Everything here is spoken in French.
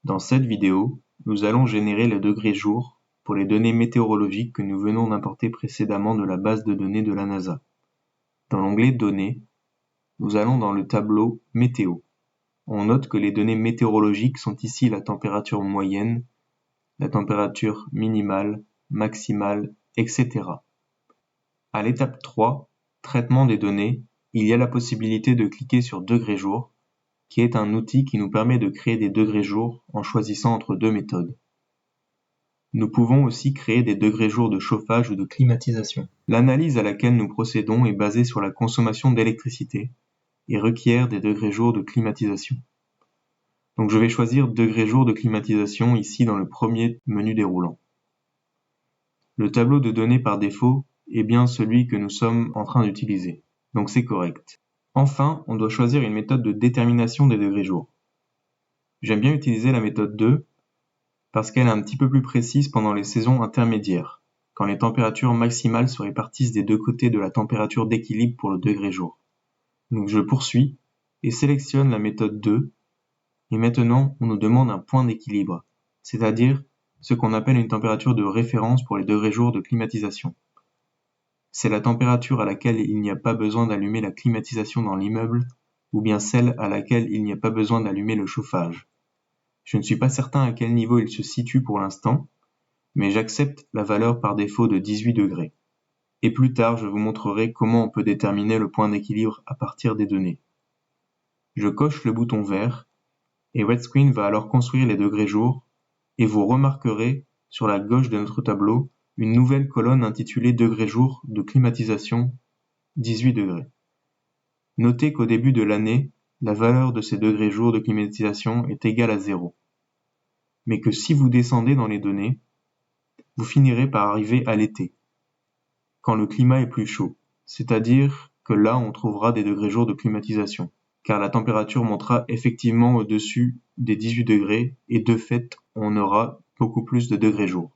Dans cette vidéo, nous allons générer le degré jour pour les données météorologiques que nous venons d'importer précédemment de la base de données de la NASA. Dans l'onglet Données, nous allons dans le tableau Météo. On note que les données météorologiques sont ici la température moyenne, la température minimale, maximale, etc. À l'étape 3, Traitement des données, il y a la possibilité de cliquer sur Degré jour, qui est un outil qui nous permet de créer des degrés jours en choisissant entre deux méthodes. Nous pouvons aussi créer des degrés jours de chauffage ou de climatisation. L'analyse à laquelle nous procédons est basée sur la consommation d'électricité et requiert des degrés jours de climatisation. Donc je vais choisir degrés jours de climatisation ici dans le premier menu déroulant. Le tableau de données par défaut est bien celui que nous sommes en train d'utiliser, donc c'est correct. Enfin, on doit choisir une méthode de détermination des degrés jours. J'aime bien utiliser la méthode 2 parce qu'elle est un petit peu plus précise pendant les saisons intermédiaires, quand les températures maximales se répartissent des deux côtés de la température d'équilibre pour le degré jour. Donc je poursuis et sélectionne la méthode 2, et maintenant on nous demande un point d'équilibre, c'est-à-dire ce qu'on appelle une température de référence pour les degrés jours de climatisation. C'est la température à laquelle il n'y a pas besoin d'allumer la climatisation dans l'immeuble, ou bien celle à laquelle il n'y a pas besoin d'allumer le chauffage. Je ne suis pas certain à quel niveau il se situe pour l'instant, mais j'accepte la valeur par défaut de 18 degrés. Et plus tard, je vous montrerai comment on peut déterminer le point d'équilibre à partir des données. Je coche le bouton vert, et RedScreen va alors construire les degrés jours, et vous remarquerez sur la gauche de notre tableau une nouvelle colonne intitulée Degrés jour de climatisation 18 degrés. Notez qu'au début de l'année, la valeur de ces degrés jours de climatisation est égale à 0. Mais que si vous descendez dans les données, vous finirez par arriver à l'été, quand le climat est plus chaud, c'est-à-dire que là on trouvera des degrés jours de climatisation, car la température montera effectivement au-dessus des 18 degrés et de fait on aura beaucoup plus de degrés jours.